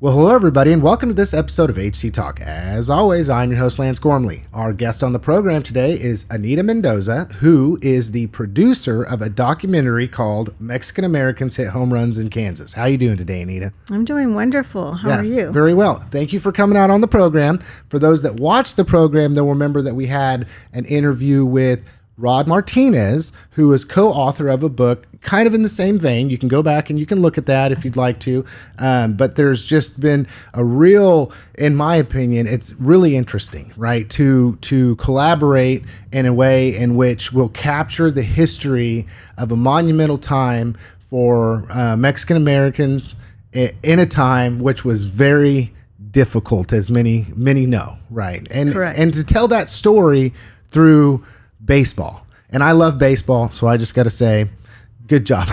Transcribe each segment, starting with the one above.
Well, hello, everybody, and welcome to this episode of HC Talk. As always, I'm your host, Lance Gormley. Our guest on the program today is Anita Mendoza, who is the producer of a documentary called Mexican Americans Hit Home Runs in Kansas. How are you doing today, Anita? I'm doing wonderful. How are you? Very well. Thank you for coming out on the program. For those that watch the program, they'll remember that we had an interview with Rod Martinez, who is co-author of a book kind of in the same vein. You can go back and you can look at that if you'd like to. But there's just been a real, in my opinion, it's really interesting, right? To collaborate in a way in which we'll capture the history of a monumental time for Mexican Americans in a time which was very difficult, as many know, right? Correct. And to tell that story through baseball. And I love baseball, so I just got to say, good job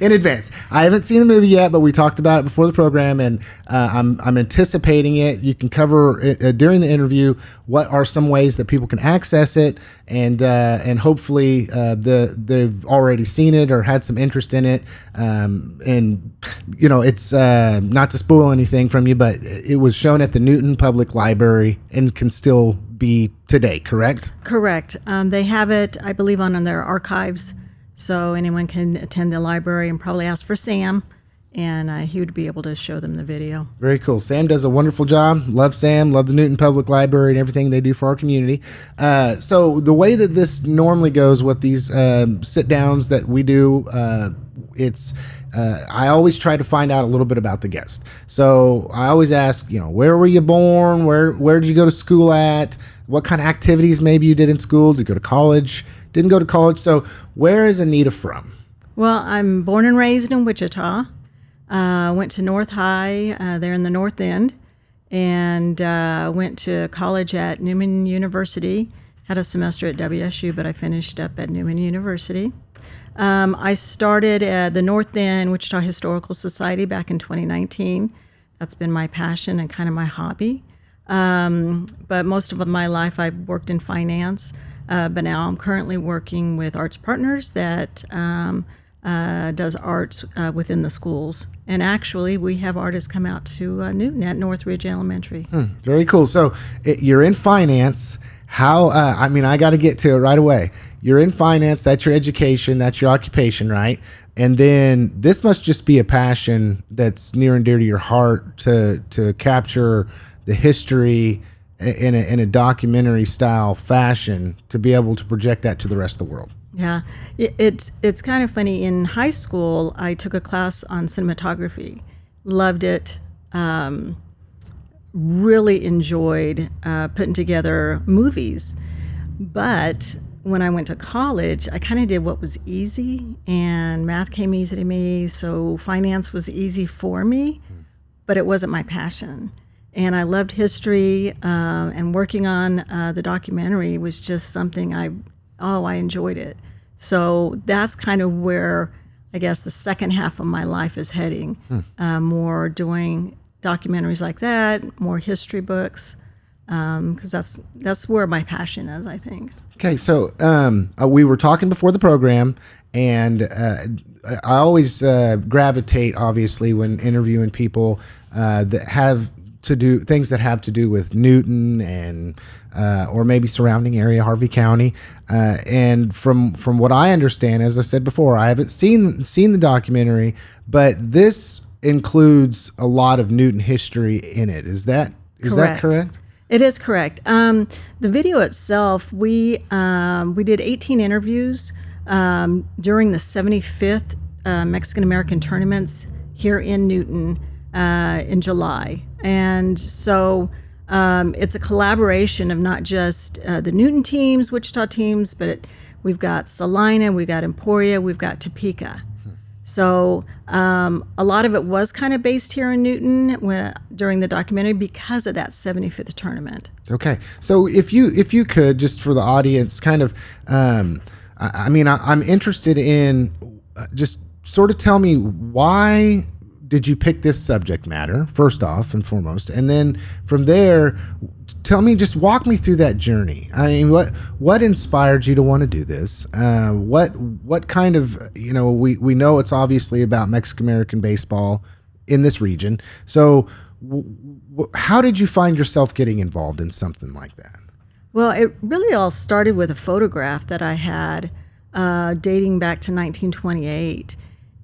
in advance. I haven't seen the movie yet, but we talked about it before the program, and I'm anticipating it. You can cover it, during the interview what are some ways that people can access it, and hopefully they've already seen it or had some interest in it. And you know, it's not to spoil anything from you, but it was shown at the Newton Public Library and can still be today, correct? Correct. They have it, I believe, on their archives, so anyone can attend the library and probably ask for Sam, and he would be able to show them the video. Very cool. Sam does a wonderful job. Love Sam, love the Newton Public Library and everything they do for our community. So the way that this normally goes with these sit-downs that we do, I always try to find out a little bit about the guest. So I always ask, where were you born? Where did you go to school at? What kind of activities maybe you did in school? Did you go to college? Didn't go to college. So where is Anita from? Well, I'm born and raised in Wichita. Went to North High there in the North End, and went to college at Newman University. Had a semester at WSU, but I finished up at Newman University. I started at the North End Wichita Historical Society back in 2019. That's been my passion and kind of my hobby. But most of my life I've worked in finance, but now I'm currently working with Arts Partners that does arts within the schools. And actually, we have artists come out to Newton at Northridge Elementary. Very cool. So you're in finance. How, I got to get to it right away. You're in finance, that's your education, that's your occupation, right? And then this must just be a passion that's near and dear to your heart to capture the history in a documentary style fashion, to be able to project that to the rest of the world. Yeah, it's kind of funny. In high school, I took a class on cinematography, loved it. Really enjoyed putting together movies. But when I went to college, I kind of did what was easy, and math came easy to me, so finance was easy for me, but it wasn't my passion. And I loved history, and working on the documentary was just something I enjoyed it. So that's kind of where I guess the second half of my life is heading, more doing documentaries like that, more history books, because that's where my passion is, I think. Okay, so we were talking before the program, and I always gravitate, obviously, when interviewing people that have to do things that have to do with Newton and or maybe surrounding area, Harvey County. And from what I understand, as I said before, I haven't seen the documentary, but this includes a lot of Newton history in it. Is that correct? It is correct. The video itself, we did 18 interviews during the 75th Mexican American tournaments here in Newton in July. And so it's a collaboration of not just the Newton teams, Wichita teams, but we've got Salina, we've got Emporia, we've got Topeka. So a lot of it was kind of based here in Newton during the documentary because of that 75th tournament. Okay, so if you could, just for the audience, kind of, I'm interested in just sort of tell me, why did you pick this subject matter, first off and foremost, and then from there, tell me, just walk me through that journey. I mean, what inspired you to want to do this? What kind of, we know it's obviously about Mexican American baseball in this region. So How did you find yourself getting involved in something like that? Well, it really all started with a photograph that I had dating back to 1928.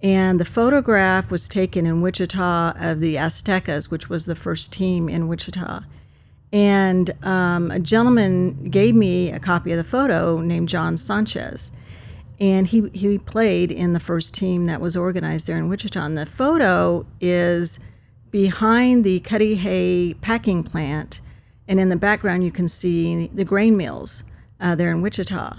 And the photograph was taken in Wichita of the Aztecas, which was the first team in Wichita. And a gentleman gave me a copy of the photo named John Sanchez. And he played in the first team that was organized there in Wichita. And the photo is behind the Cudahy packing plant. And in the background, you can see the grain mills there in Wichita.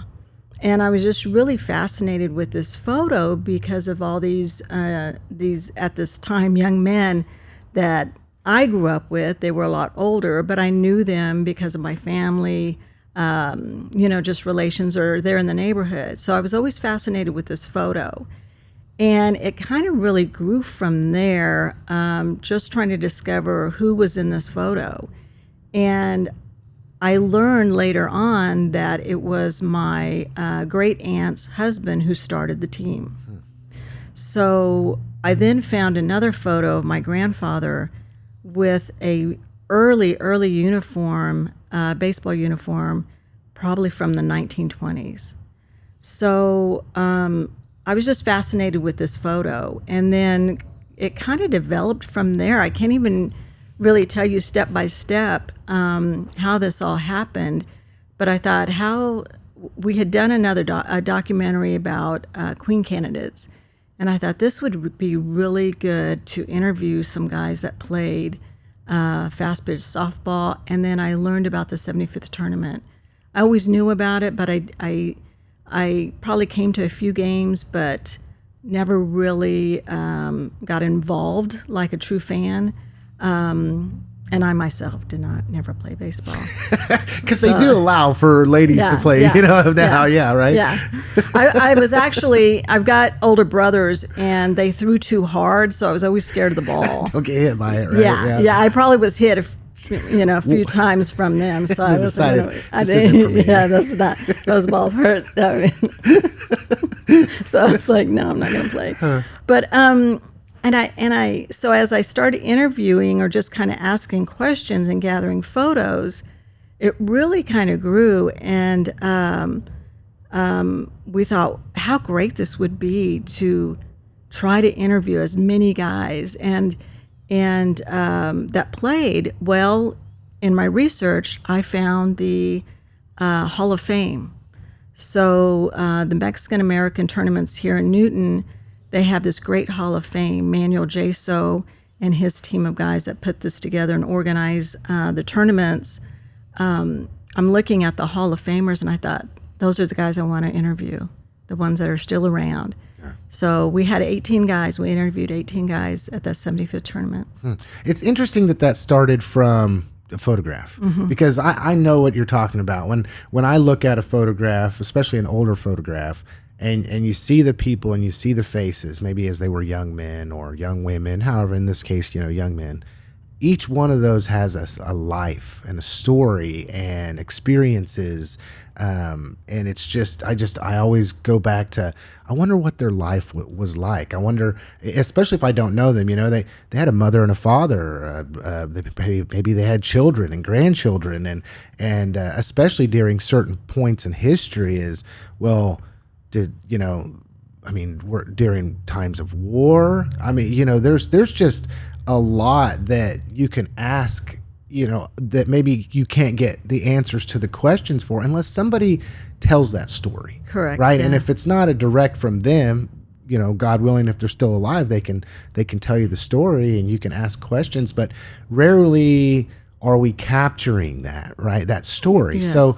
And I was just really fascinated with this photo because of all these at this time, young men that I grew up with. They were a lot older, but I knew them because of my family, just relations, or they're in the neighborhood. So I was always fascinated with this photo. And it kind of really grew from there, just trying to discover who was in this photo. And I learned later on that it was my great aunt's husband who started the team. So I then found another photo of my grandfather with a early uniform, baseball uniform, probably from the 1920s. So I was just fascinated with this photo. And then it kind of developed from there. I can't even really tell you step by step how this all happened, but I thought how we had done a documentary about Queen candidates, and I thought this would be really good to interview some guys that played fast pitch softball, and then I learned about the 75th tournament. I always knew about it, but I probably came to a few games, but never really got involved like a true fan. And I myself did never play baseball. Because they do allow for ladies to play, now, right? Yeah. I was actually, I've got older brothers, and they threw too hard, so I was always scared of the ball. Don't get hit by it, right? Yeah. I probably was hit a few times from them. So I decided, this isn't for me. Yeah, that's not, those balls hurt. So I was like, no, I'm not going to play. Huh. But, so as I started interviewing or just kind of asking questions and gathering photos, it really kind of grew. And we thought how great this would be to try to interview as many guys and that played. Well, in my research, I found the Hall of Fame. So the Mexican-American tournaments here in Newton, they have this great Hall of Fame. Manuel Jaso and his team of guys that put this together and organize the tournaments. I'm looking at the Hall of Famers, and I thought, those are the guys I want to interview, the ones that are still around. Yeah. So we had 18 guys. We interviewed 18 guys at that 75th tournament. It's interesting that started from a photograph, because I know what you're talking about. When I look at a photograph, especially an older photograph, and you see the people and you see the faces, maybe as they were young men or young women, however, in this case, young men, each one of those has a life and a story and experiences. And it's just, I always go back to, I wonder what their life was like. I wonder, especially if I don't know them, they had a mother and a father, maybe they had children and grandchildren, and especially during certain points in history during times of war. There's just a lot that you can ask, that maybe you can't get the answers to the questions for unless somebody tells that story. Correct. Right. Yeah. And if it's not a direct from them, God willing, if they're still alive, they can tell you the story and you can ask questions, but rarely are we capturing that, right? That story. Yes. So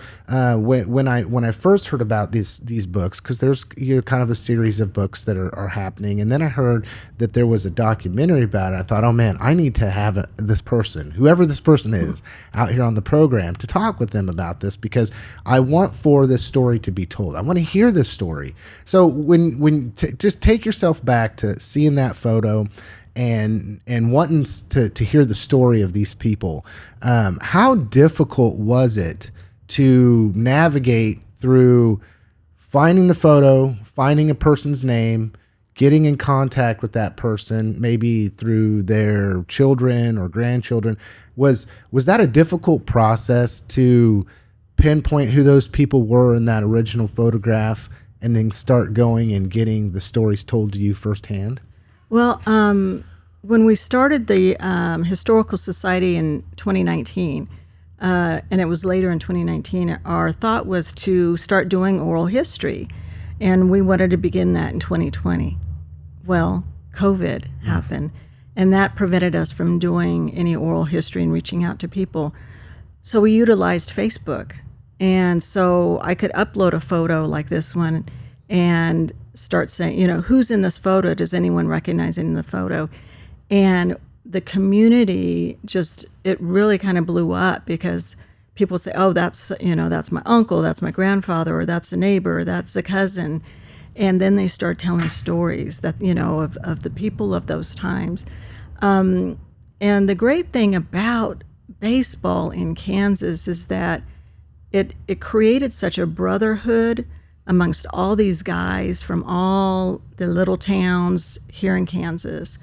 when I first heard about these books, because there's kind of a series of books that are happening, and then I heard that there was a documentary about it, I thought, oh man, I need to have this person, whoever this person is, out here on the program to talk with them about this, because I want for this story to be told. I want to hear this story. So just take yourself back to seeing that photo and wanting to hear the story of these people. How difficult was it to navigate through finding the photo, finding a person's name, getting in contact with that person, maybe through their children or grandchildren, was that a difficult process to pinpoint who those people were in that original photograph and then start going and getting the stories told to you firsthand? Well, when we started the Historical Society in 2019, and it was later in 2019, our thought was to start doing oral history, and we wanted to begin that in 2020. Well, COVID happened, and that prevented us from doing any oral history and reaching out to people. So we utilized Facebook, and so I could upload a photo like this one and start saying, who's in this photo? Does anyone recognize it in the photo? And the community it really kind of blew up because people say, oh, that's my uncle, that's my grandfather, or that's a neighbor, that's a cousin. And then they start telling stories that, of the people of those times. And the great thing about baseball in Kansas is that it created such a brotherhood amongst all these guys from all the little towns here in Kansas.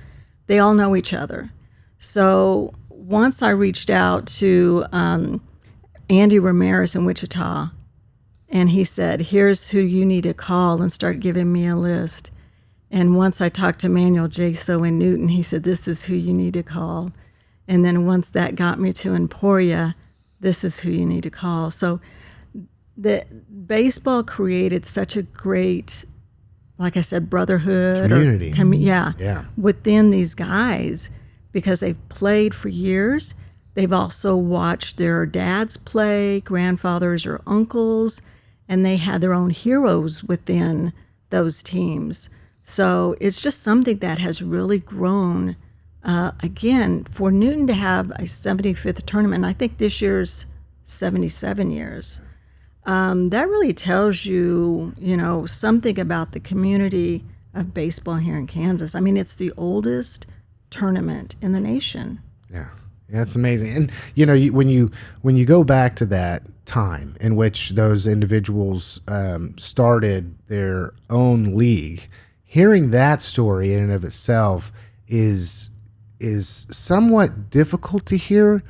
They all know each other. So once I reached out to Andy Ramirez in Wichita, and he said, here's who you need to call, and start giving me a list. And once I talked to Manuel Jaso in Newton, he said, this is who you need to call. And then once that got me to Emporia, this is who you need to call. So the baseball created such a great, like I said, brotherhood. Community. Yeah. Within these guys, because they've played for years. They've also watched their dads play, grandfathers or uncles, and they had their own heroes within those teams. So it's just something that has really grown. Again, for Newton to have a 75th tournament, I think this year's 77 years, that really tells you, something about the community of baseball here in Kansas. I mean, it's the oldest tournament in the nation. Yeah. That's amazing. And, when you go back to that time in which those individuals started their own league, hearing that story in and of itself is somewhat difficult to hear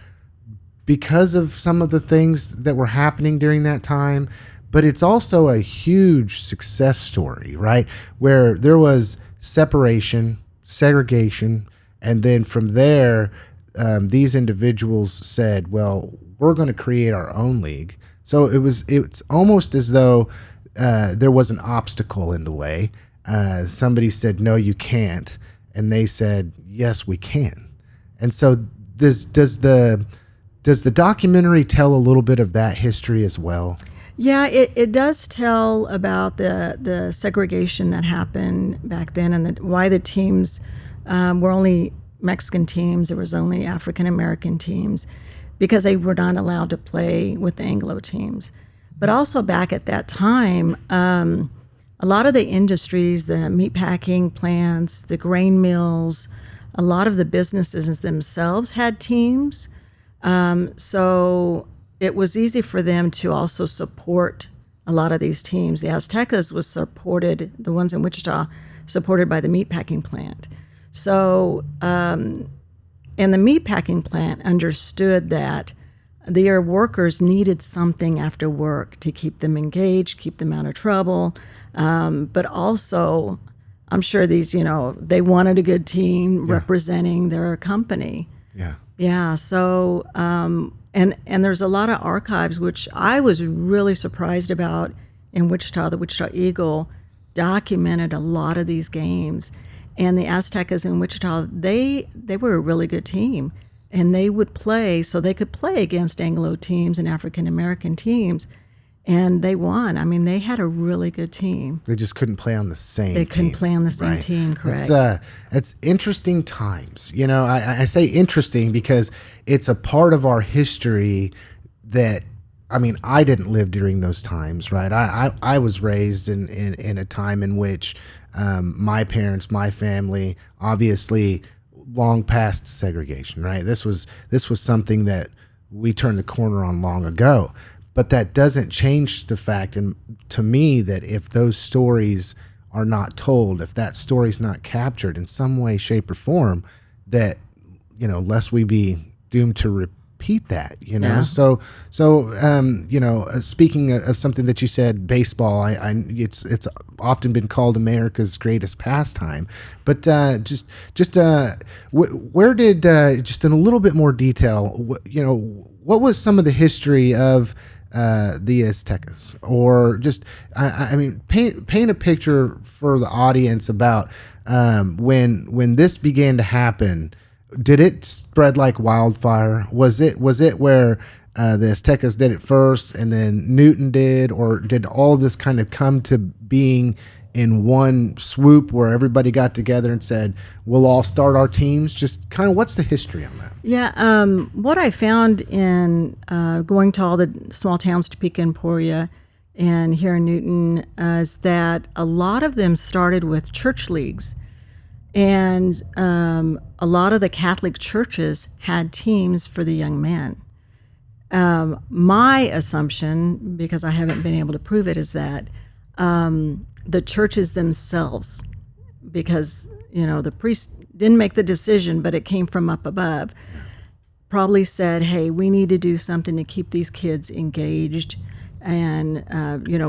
because of some of the things that were happening during that time. But it's also a huge success story, right? Where there was separation, segregation, and then from there, these individuals said, well, we're going to create our own league. So it's almost as though there was an obstacle in the way. Somebody said, no, you can't. And they said, yes, we can. And so does the documentary tell a little bit of that history as well? Yeah, it does tell about the segregation that happened back then and why the teams were only Mexican teams. There was only African American teams because they were not allowed to play with the Anglo teams. But also back at that time, a lot of the industries, the meatpacking plants, the grain mills, a lot of the businesses themselves had teams. So it was easy for them to also support a lot of these teams. The Aztecas was supported, the ones in Wichita, supported by the meatpacking plant. So, and the meatpacking plant understood that their workers needed something after work to keep them engaged, keep them out of trouble. But also, I'm sure these, they wanted a good team representing their company. Yeah. Yeah. So, and there's a lot of archives, which I was really surprised about in Wichita. The Wichita Eagle documented a lot of these games. And the Aztecas in Wichita, they were a really good team. And they would play, so they could play against Anglo teams and African American teams. And they won. I mean, they had a really good team. They just couldn't play on the same team. They couldn't play on the same team, correct. It's interesting times. I say interesting because it's a part of our history that, I didn't live during those times, right? I was raised in a time in which my parents, my family, obviously long past segregation, right? This was something that we turned the corner on long ago. But that doesn't change the fact, and to me, that if those stories are not told, if that story's not captured in some way, shape, or form, that, lest we be doomed to repeat that, Yeah. So, speaking of something that you said, baseball, it's often been called America's greatest pastime, but where did, just in a little bit more detail, what was some of the history of the Aztecas, or just, paint a picture for the audience about when this began to happen. Did it spread like wildfire? Was it where the Aztecas did it first and then Newton did, or did all this kind of come to being in one swoop where everybody got together and said, we'll all start our teams? Just kind of, what's the history on that? Yeah, what I found in going to all the small towns, Topeka and Emporia, and here in Newton, is that a lot of them started with church leagues. And a lot of the Catholic churches had teams for the young men. My assumption, because I haven't been able to prove it, is that the churches themselves, because the priest didn't make the decision, but it came from up above, probably said, hey, we need to do something to keep these kids engaged. And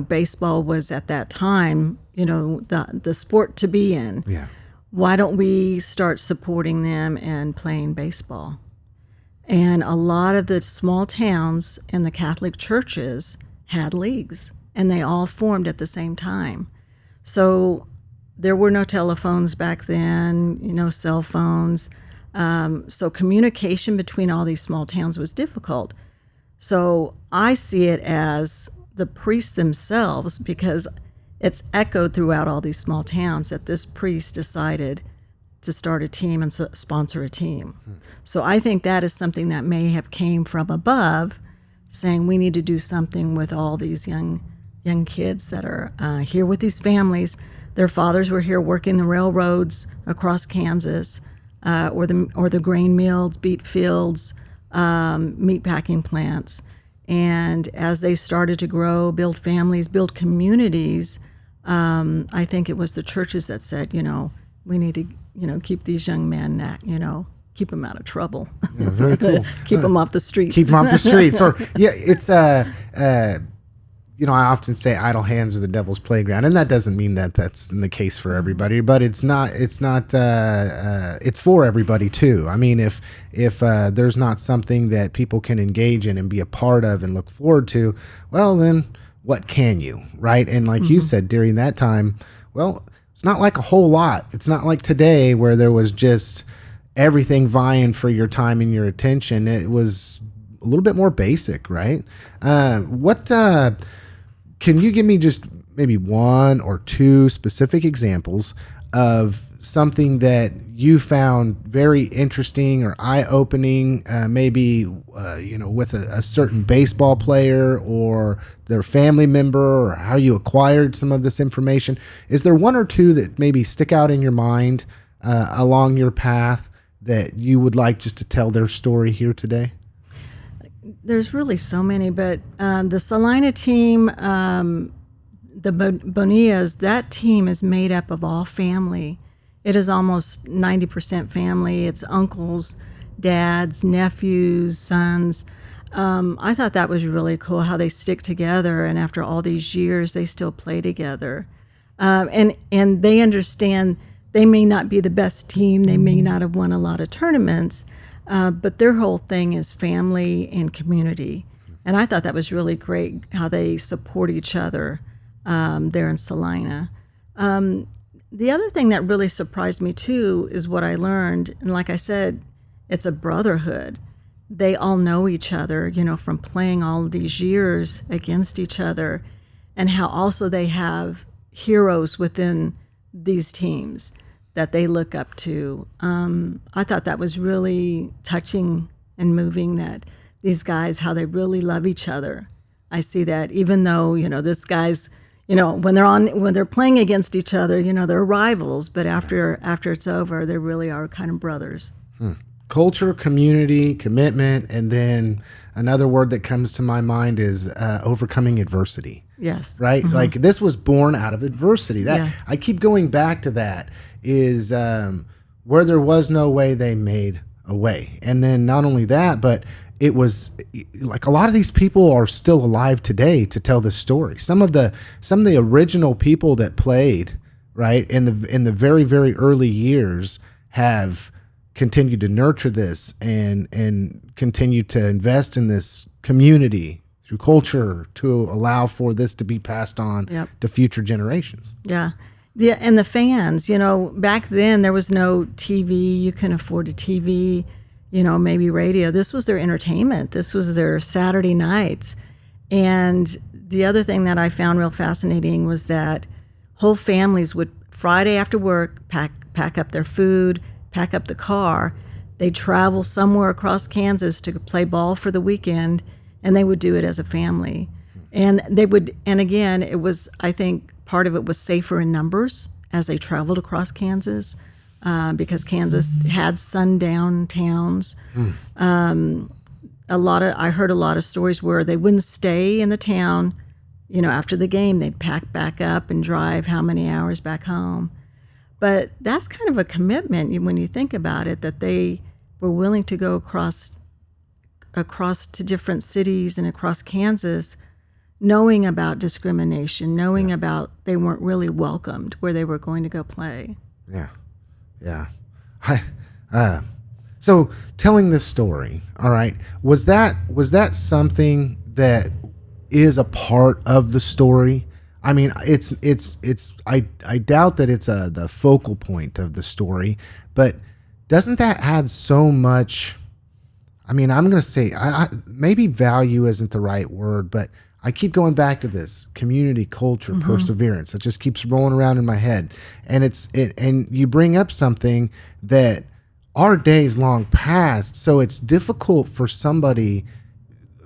baseball was at that time the sport to be in. Yeah. Why don't we start supporting them and playing baseball? And a lot of the small towns and the Catholic churches had leagues, and they all formed at the same time. So there were no telephones back then, no cell phones. So communication between all these small towns was difficult. So I see it as the priests themselves, because it's echoed throughout all these small towns, that this priest decided to start a team and sponsor a team. So I think that is something that may have came from above, saying we need to do something with all these young kids that are here with these families. Their fathers were here working the railroads across Kansas, or the grain mills, beet fields, meat packing plants. And as they started to grow, build families, build communities, I think it was the churches that said, we need to, keep these young men, keep them out of trouble. Yeah, very cool. Keep them off the streets. Keep them off the streets. Or it's I often say idle hands are the devil's playground, and that doesn't mean that that's in the case for everybody, but it's for everybody too. I mean, if there's not something that people can engage in and be a part of and look forward to, well, then what can you, right? And like you said, during that time, well, it's not like a whole lot. It's not like today where there was just everything vying for your time and your attention. It was a little bit more basic, right? Can you give me just maybe one or two specific examples of something that you found very interesting or eye-opening, maybe with a certain baseball player or their family member, or how you acquired some of this information? Is there one or two that maybe stick out in your mind along your path that you would like just to tell their story here today? There's really so many, but the Salina team, the Bonillas, that team is made up of all family. It is almost 90% family. It's uncles, dads, nephews, sons. I thought that was really cool how they stick together, and after all these years, they still play together. And they understand they may not be the best team. They may not have won a lot of tournaments, but their whole thing is family and community. And I thought that was really great how they support each other there in Salina. The other thing that really surprised me too is what I learned, and like I said, it's a brotherhood. They all know each other, from playing all these years against each other, and how also they have heroes within these teams that they look up to. I thought that was really touching and moving, that these guys, how they really love each other. I see that even though, this guy's, when they're playing against each other, they're rivals, but after it's over, they really are kind of brothers. culture, community, commitment, and then another word that comes to my mind is overcoming adversity. Yes. Right? Like this was born out of adversity. That I keep going back to that is where there was no way, they made a way. And then not only that, but it was like a lot of these people are still alive today to tell this story. Some of the original people that played, right, in the very, very early years have continued to nurture this and continue to invest in this community through culture to allow for this to be passed on to future generations. Yeah. And the fans, back then there was no TV. You couldn't afford a TV, maybe radio. This was their entertainment. This was their Saturday nights. And the other thing that I found real fascinating was that whole families would, Friday after work, pack up their food, pack up the car. They'd travel somewhere across Kansas to play ball for the weekend, and they would do it as a family. And again, it was, I think, part of it was safer in numbers as they traveled across Kansas, because Kansas had sundown towns. I heard a lot of stories where they wouldn't stay in the town. After the game, they'd pack back up and drive how many hours back home. But that's kind of a commitment when you think about it, that they were willing to go across to different cities and across Kansas, knowing about discrimination, knowing about they weren't really welcomed where they were going to go play. Yeah. So telling this story, all right, was that something that is a part of the story? I mean, I doubt that it's the focal point of the story, but doesn't that add so much? I mean, I'm going to say maybe value isn't the right word, but I keep going back to this community, culture, perseverance. It just keeps rolling around in my head, and and you bring up something that our days long past, so it's difficult for somebody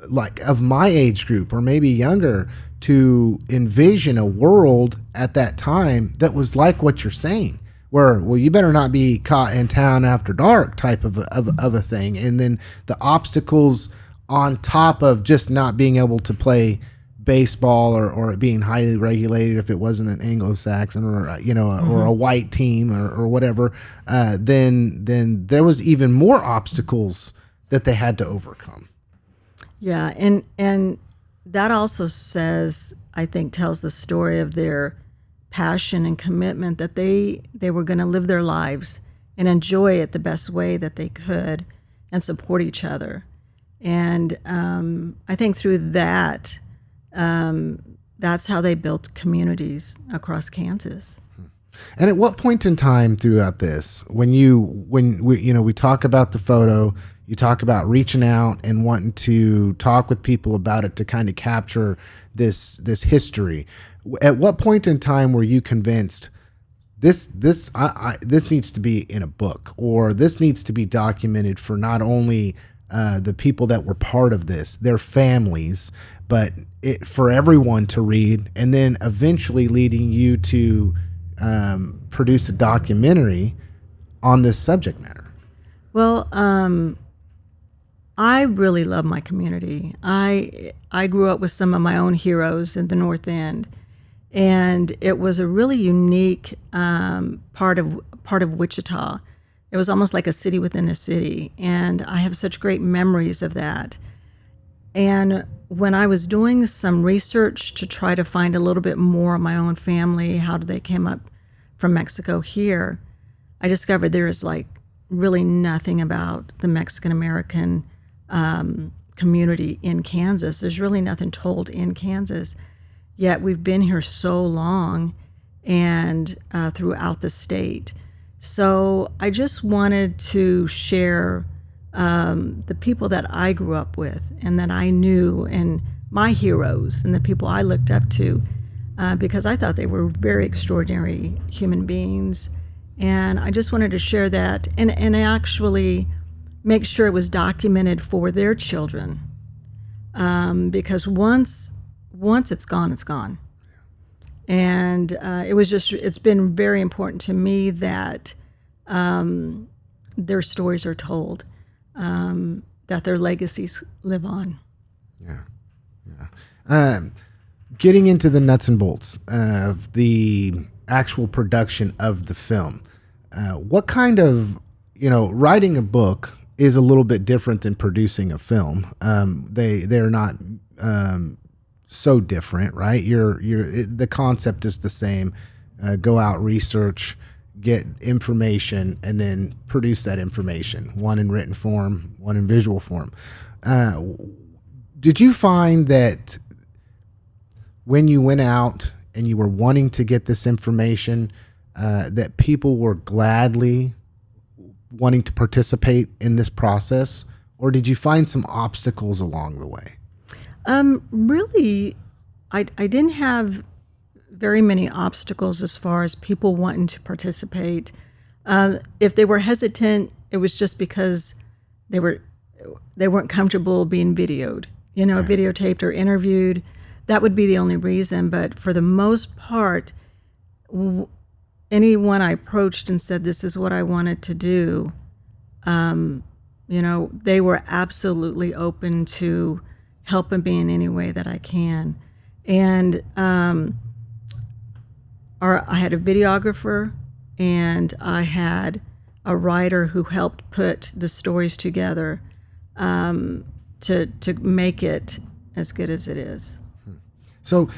like of my age group or maybe younger to envision a world at that time that was like what you're saying, where, well, you better not be caught in town after dark type of a thing. And then the obstacles on top of just not being able to play baseball or it being highly regulated if it wasn't an Anglo-Saxon or or a white team or whatever, then there was even more obstacles that they had to overcome. Yeah, and that also says, I think, tells the story of their passion and commitment that they were going to live their lives and enjoy it the best way that they could and support each other. And I think through that, that's how they built communities across Kansas. And at what point in time throughout this, when we talk about the photo, you talk about reaching out and wanting to talk with people about it to kind of capture this history. At what point in time were you convinced this needs to be in a book, or this needs to be documented for not only the people that were part of this, their families, but for everyone to read, and then eventually leading you to produce a documentary on this subject matter? Well, I really love my community. I grew up with some of my own heroes in the North End, and it was a really unique part of Wichita. It was almost like a city within a city, and I have such great memories of that. And when I was doing some research to try to find a little bit more of my own family, how did they came up from Mexico here, I discovered there is like really nothing about the Mexican-American community in Kansas. There's really nothing told in Kansas, yet we've been here so long and throughout the state. So I just wanted to share the people that I grew up with and that I knew, and my heroes and the people I looked up to, because I thought they were very extraordinary human beings. And I just wanted to share that and actually make sure it was documented for their children, because once it's gone, it's gone. And it's been very important to me that their stories are told. that their legacies live on. Yeah. Getting into the nuts and bolts of the actual production of the film, what kind of, writing a book is a little bit different than producing a film. They're not so different, right? The concept is the same. Go out, research, get information, and then produce that information. One in written form, one in visual form. Did you find that when you went out and you were wanting to get this information, that people were gladly wanting to participate in this process, or did you find some obstacles along the way? Really, I didn't have very many obstacles as far as people wanting to participate. If they were hesitant, it was just because they weren't comfortable being videoed, videotaped or interviewed. That would be the only reason. But for the most part, anyone I approached and said, this is what I wanted to do, they were absolutely open to helping me in any way that I can. And I had a videographer and I had a writer who helped put the stories together to make it as good as it is. So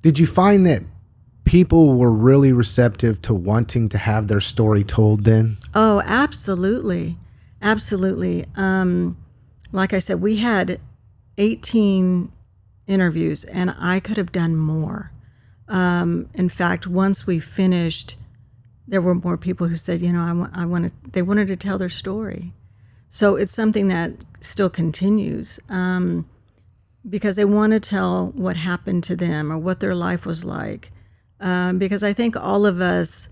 did you find that people were really receptive to wanting to have their story told then? Oh, absolutely. Absolutely. Like I said, we had 18 interviews and I could have done more. In fact, once we finished, there were more people who said, they wanted to tell their story. So it's something that still continues. Because they want to tell what happened to them or what their life was like. Because I think all of us,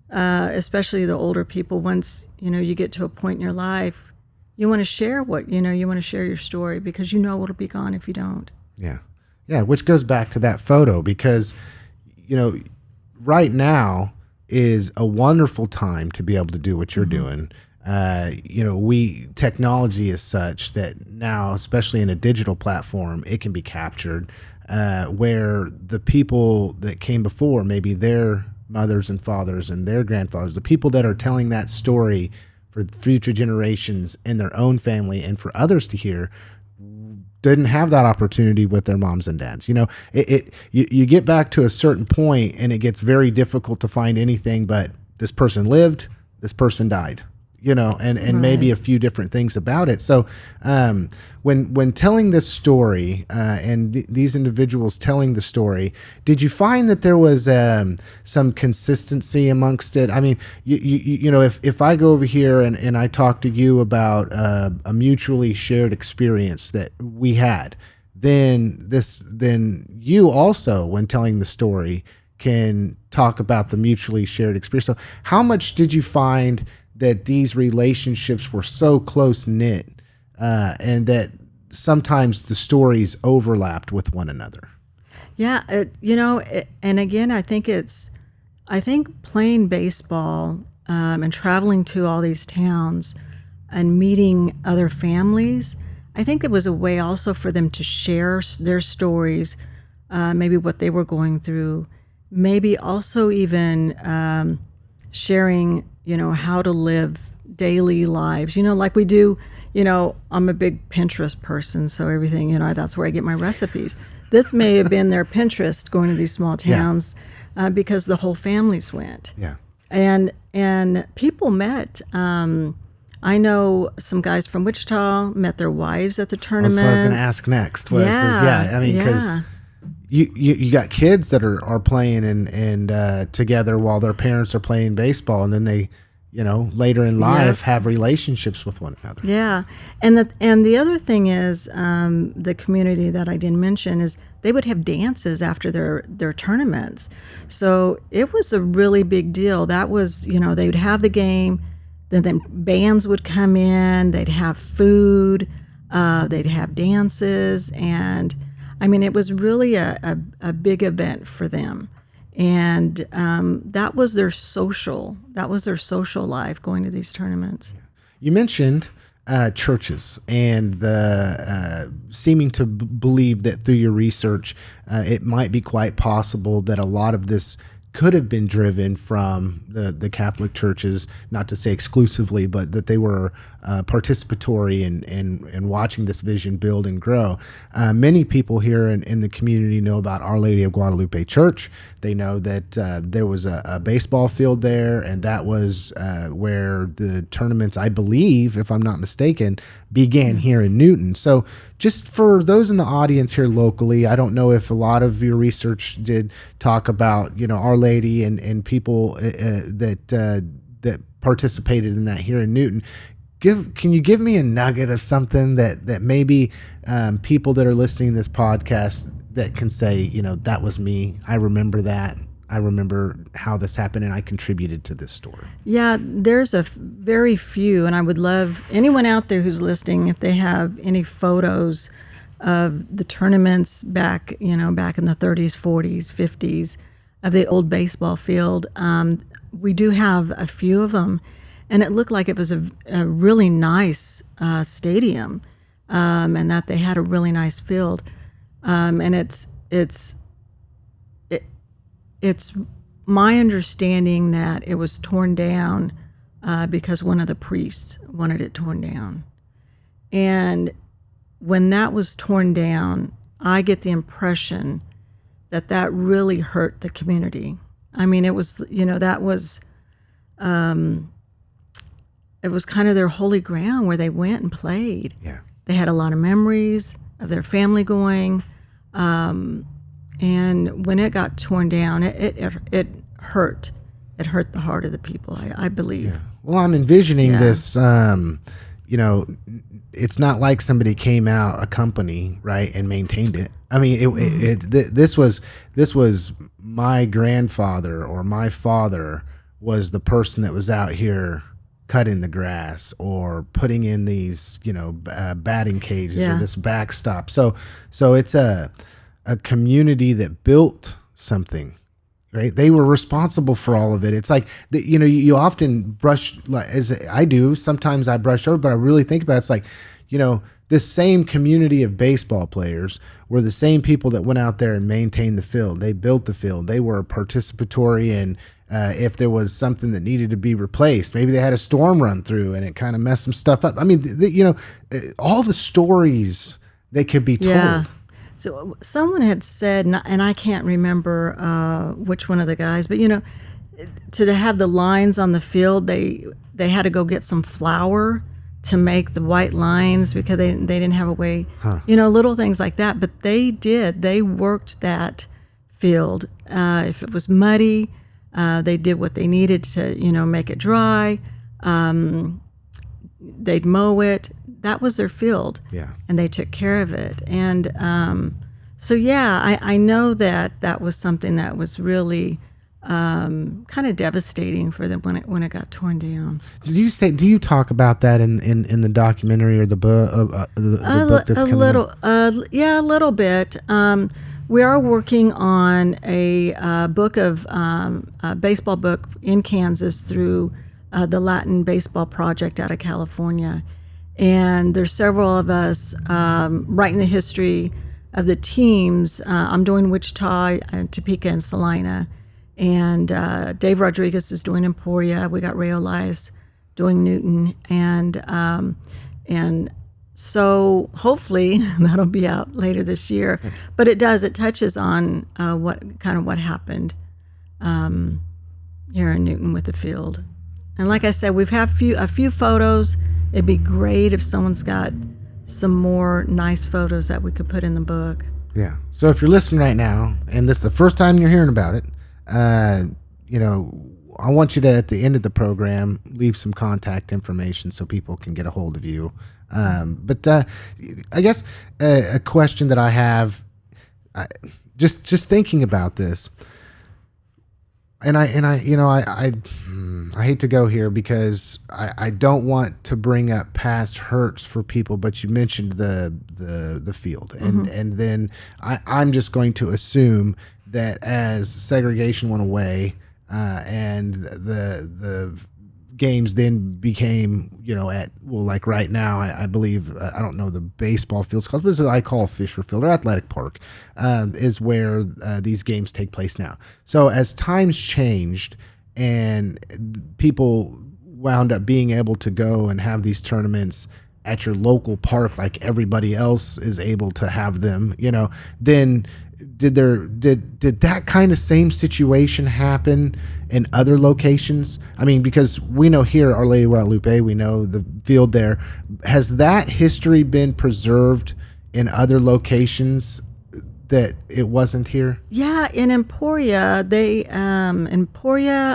especially the older people, once you get to a point in your life, you want to share you want to share your story because it'll be gone if you don't. Yeah, which goes back to that photo because, right now is a wonderful time to be able to do what you're doing. Technology is such that now, especially in a digital platform, it can be captured, where the people that came before, maybe their mothers and fathers and their grandfathers, the people that are telling that story for future generations in their own family and for others to hear, didn't have that opportunity with their moms and dads. You get back to a certain point and it gets very difficult to find anything but this person lived, this person died. And right. Maybe a few different things about it. So when telling this story and these individuals telling the story, did you find that there was some consistency amongst it? I mean, if I go over here and I talk to you about a mutually shared experience that we had, then you also, when telling the story, can talk about the mutually shared experience. So how much did you find that these relationships were so close-knit and that sometimes the stories overlapped with one another? Yeah, and again, I think playing baseball and traveling to all these towns and meeting other families, I think it was a way also for them to share their stories, maybe what they were going through, maybe also even sharing how to live daily lives, like we do. I'm a big Pinterest person, so everything, that's where I get my recipes. This may have been their Pinterest going to these small towns because the whole families went. Yeah. And people met. I know some guys from Wichita met their wives at the tournament. That's what I was going to ask next. Because you got kids that are playing and together while their parents are playing baseball, and then they, later in life have relationships with one another. Yeah, and the other thing is the community that I didn't mention is they would have dances after their tournaments. So it was a really big deal. That was, they would have the game, then bands would come in, they'd have food, they'd have dances, and I mean, it was really a big event for them. And that was their social life, going to these tournaments. You mentioned churches and the seeming to believe that through your research, it might be quite possible that a lot of this could have been driven from the Catholic churches, not to say exclusively, but that they were participatory in watching this vision build and grow. Many people here in the community know about Our Lady of Guadalupe Church. They know that there was a baseball field there, and that was where the tournaments, I believe, if I'm not mistaken, began here in Newton. So just for those in the audience here locally, I don't know if a lot of your research did talk about, Our Lady and people that participated in that here in Newton. Can you give me a nugget of something that maybe people that are listening to this podcast that can say, that was me. I remember that. I remember how this happened, and I contributed to this story. Yeah, there's a very few, and I would love anyone out there who's listening, if they have any photos of the tournaments back in the 30s, 40s, 50s of the old baseball field. We do have a few of them, and it looked like it was a really nice stadium, and that they had a really nice field. And it's my understanding that it was torn down because one of the priests wanted it torn down. And when that was torn down, I get the impression that really hurt the community. I mean, it was, that was, it was kind of their holy ground where they went and played. Yeah. They had a lot of memories of their family going. And when it got torn down, it hurt. It hurt the heart of the people, I believe. Yeah. Well, I'm envisioning this, it's not like somebody came out, a company, right, and maintained it. I mean, this was my grandfather or my father was the person that was out here cutting the grass or putting in these, batting cages or this backstop. So it's a community that built something, right? They were responsible for all of it. It's like, you often brush, as I do, sometimes I brush over, but I really think about it. It's like, this same community of baseball players were the same people that went out there and maintained the field. They built the field. They were participatory in if there was something that needed to be replaced. Maybe they had a storm run through and it kind of messed some stuff up. I mean, all the stories that could be told. Yeah. So someone had said, and I can't remember which one of the guys, but to have the lines on the field, they had to go get some flour to make the white lines because they didn't have a way, little things like that. But they worked that field. If it was muddy, they did what they needed to, make it dry. They'd mow it. That was their field. Yeah. And they took care of it. And I know that was something that was really kind of devastating for them when it got torn down. Do you talk about that in the documentary or the book that's coming out? A little bit. We are working on a book of a baseball book in Kansas through the Latin Baseball Project out of California. And there's several of us writing the history of the teams. I'm doing Wichita, and Topeka, and Salina. And Dave Rodriguez is doing Emporia. We got Ray Elias doing Newton. And so hopefully that'll be out later this year. But it touches on what happened here in Newton with the field. And like I said, we've had a few photos. It'd be great if someone's got some more nice photos that we could put in the book. Yeah. So if you're listening right now, and this is the first time you're hearing about it, I want you to, at the end of the program, leave some contact information so people can get a hold of you. But I guess a question that I have, just thinking about this, and I hate to go here because I don't want to bring up past hurts for people, but you mentioned the field, and then I'm just going to assume that as segregation went away and the games then became, like right now, I believe, I don't know the baseball fields called, what I call Fisher Field or Athletic Park, is where these games take place now. So as times changed and people wound up being able to go and have these tournaments at your local park like everybody else is able to have them, then did that kind of same situation happen in other locations? I mean, because we know here, Our Lady of Guadalupe, we know the field there. Has that history been preserved in other locations that it wasn't here? Yeah, in Emporia,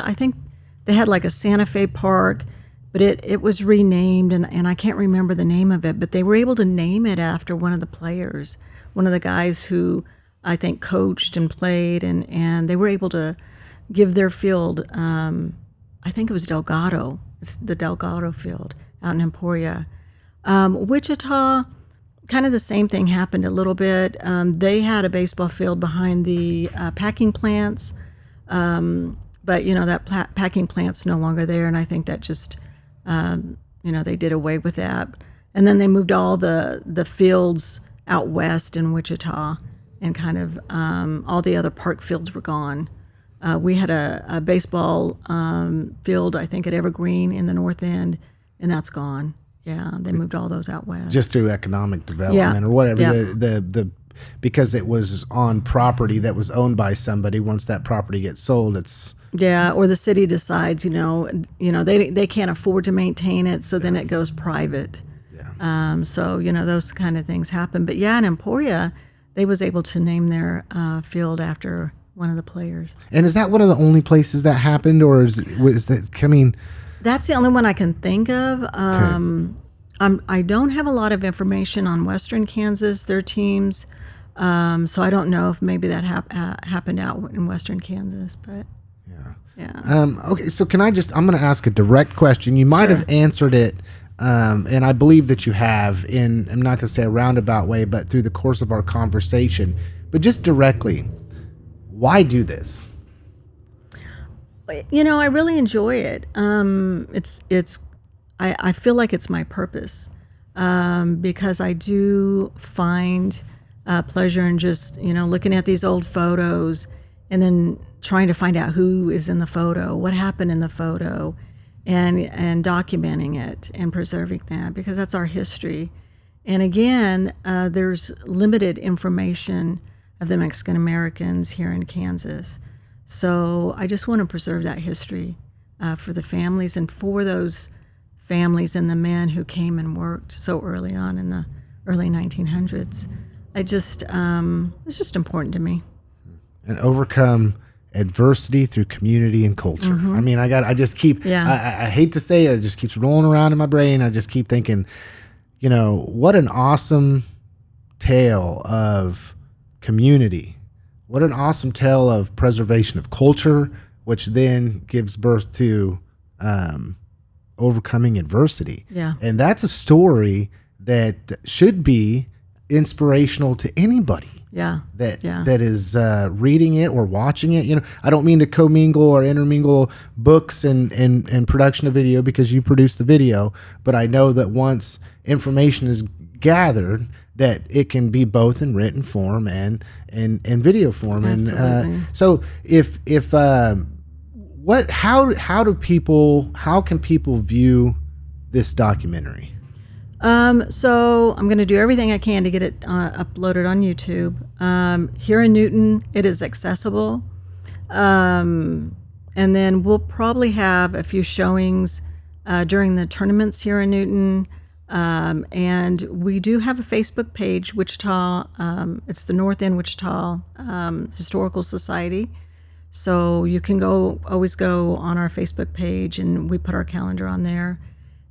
I think they had like a Santa Fe Park, but it was renamed, and I can't remember the name of it, but they were able to name it after one of the players, one of the guys who I think coached and played, and they were able to give their field, I think it was Delgado. It's the Delgado field out in Emporia. Wichita, kind of the same thing happened a little bit. They had a baseball field behind the packing plants, but that packing plant's no longer there, and I think that just they did away with that. And then they moved all the fields out west in Wichita, and kind of all the other park fields were gone. We had a baseball field, I think, at Evergreen in the North End, and that's gone. Yeah, they moved all those out west. Just through economic development or whatever. Yeah. The because it was on property that was owned by somebody. Once that property gets sold, it's or the city decides, they can't afford to maintain it, so then it goes private. Yeah. So those kind of things happen. But yeah, in Emporia, they was able to name their field after one of the players. And is that one of the only places that happened, or was that? I mean, that's the only one I can think of. Okay. I don't have a lot of information on Western Kansas, their teams, so I don't know if maybe that happened out in Western Kansas, but yeah. Okay, so I'm going to ask a direct question. You might have answered it, and I believe that you have in, I'm not going to say a roundabout way, but through the course of our conversation, but just directly, why do this? I really enjoy it. I feel like it's my purpose, because I do find pleasure in just, looking at these old photos and then trying to find out who is in the photo, what happened in the photo, and documenting it and preserving that, because that's our history. And again, there's limited information of the Mexican Americans here in Kansas. So I just want to preserve that history for the families, and for those families and the men who came and worked so early on in the early 1900s. It's just important to me. And overcome adversity through community and culture. Mm-hmm. I mean, I hate to say it just keeps rolling around in my brain. I just keep thinking, what an awesome tale of community. What an awesome tale of preservation of culture, which then gives birth to overcoming adversity. Yeah. And that's a story that should be inspirational to anybody. That is reading it or watching it. I don't mean to commingle or intermingle books and production of video, because you produce the video, but I know that once information is gathered, that it can be both in written form and video form. Absolutely. And so how can people view this documentary? So I'm going to do everything I can to get it uploaded on YouTube. Here in Newton, it is accessible. And then we'll probably have a few showings during the tournaments here in Newton. And we do have a Facebook page, Wichita. It's the North End Wichita Historical Society. So you can always go on our Facebook page, and we put our calendar on there.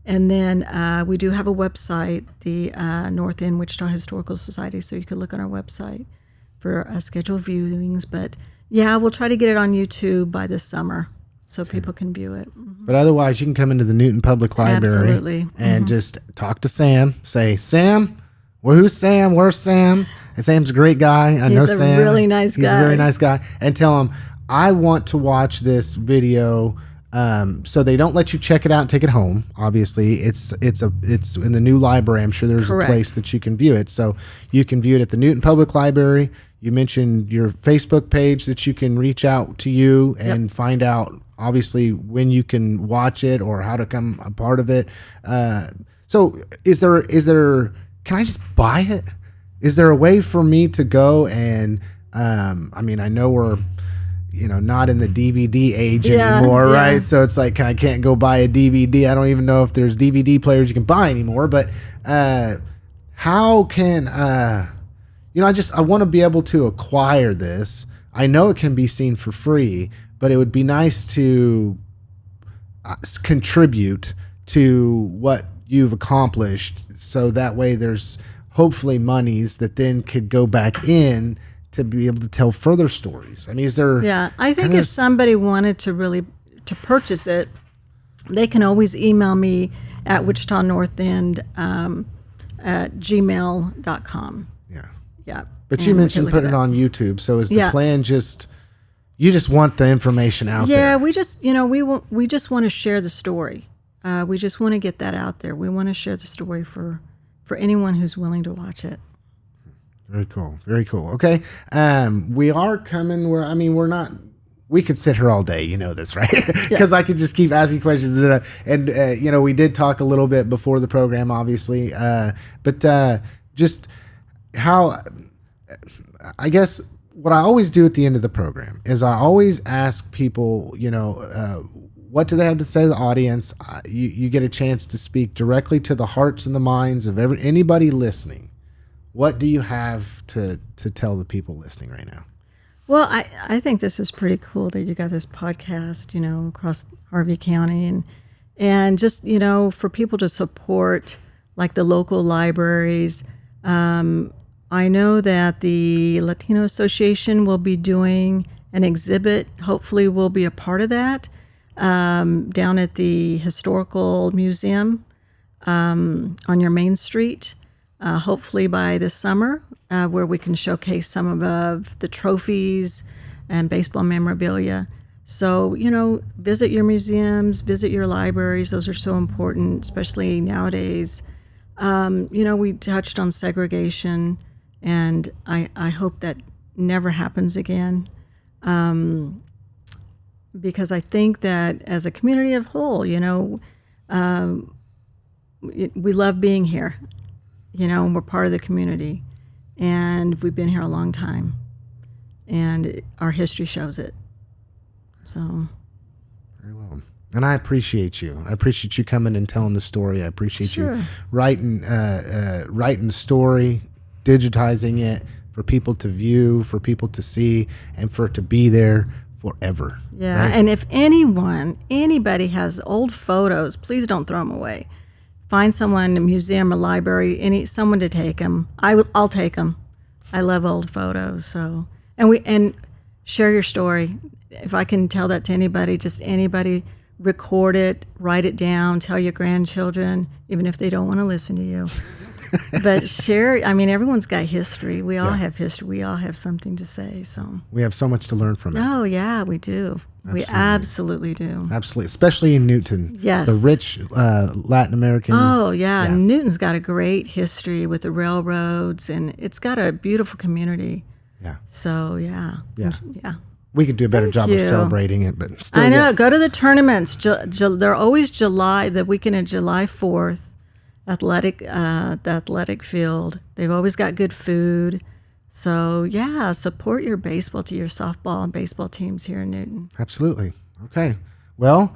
And then we do have a website, the North End Wichita Historical Society, so you can look on our website for scheduled viewings. But yeah, we'll try to get it on YouTube by this summer so people can view it. Mm-hmm. But otherwise, you can come into the Newton Public Library. Absolutely. And just talk to Sam. Say, Sam, who's Sam? Where's Sam? And Sam's a great guy. I know Sam. He's a really nice guy. He's a very nice guy. And tell him, I want to watch this video So they don't let you check it out and take it home. Obviously, it's in the new library. I'm sure there's Correct. a place that you can view it. So you can view it at the Newton Public Library. You mentioned your Facebook page that you can reach out to you and find out, obviously, when you can watch it or how to come a part of it. So is there? Can I just buy it? Is there a way for me to go and? I mean, I know we're not in the DVD age anymore, right? So it's like I can't go buy a DVD. I don't even know if there's DVD players you can buy anymore. But how can I want to be able to acquire this. I know it can be seen for free, but it would be nice to contribute to what you've accomplished, so that way there's hopefully monies that then could go back in to be able to tell further stories. I mean, is there? Yeah, I think if somebody wanted to purchase it, they can always email me at Wichita North End at gmail.com. Yeah. But you mentioned putting it on YouTube. So is the plan you just want the information out there? Yeah, we just we just want to share the story. We just want to get that out there. We want to share the story for anyone who's willing to watch it. Very cool. Very cool. Okay. We are coming we're not, we could sit here all day, you know this, right? Because I could just keep asking questions. And we did talk a little bit before the program, obviously. But just how, I guess what I always do at the end of the program is I always ask people, what do they have to say to the audience? You get a chance to speak directly to the hearts and the minds of anybody listening. What do you have to tell the people listening right now? Well, I think this is pretty cool that you got this podcast, across Harvey County and just, for people to support like the local libraries. I know that the Latino Association will be doing an exhibit. Hopefully we'll be a part of that down at the Historical Museum on your Main Street. Hopefully by this summer, where we can showcase some of the trophies and baseball memorabilia. So, visit your museums, visit your libraries. Those are so important, especially nowadays. We touched on segregation, and I hope that never happens again. Because I think that as a community of whole, we love being here. We're part of the community, and we've been here a long time, and our history shows it. So, very well. And I appreciate you. I appreciate you coming and telling the story. I appreciate you writing the story, digitizing it for people to view, for people to see, and for it to be there forever. Yeah, right? And if anybody has old photos, please don't throw them away. Find someone, a museum, a library, someone to take them. I'll take them. I love old photos. So, and share your story. If I can tell that to anybody, just anybody, record it, write it down, tell your grandchildren, even if they don't want to listen to you. But share. Everyone's got history. We all have history. We all have something to say. So we have so much to learn from it. Oh yeah, we do. Absolutely. We absolutely do. Absolutely, especially in Newton. Yes. The rich Latin American. Oh, yeah. Newton's got a great history with the railroads, and it's got a beautiful community. Yeah. So, yeah. We could do a better job of celebrating it, but still. I know. Go to the tournaments. They're always the weekend of July 4th, the athletic field. They've always got good food. So, support your softball and baseball teams here in Newton. Absolutely. Okay. Well,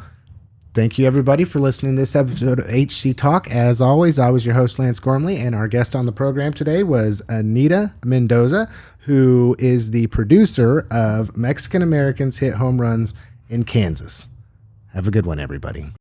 thank you, everybody, for listening to this episode of HC Talk. As always, I was your host, Lance Gormley, and our guest on the program today was Anita Mendoza, who is the producer of Mexican Americans Hit Home Runs in Kansas. Have a good one, everybody.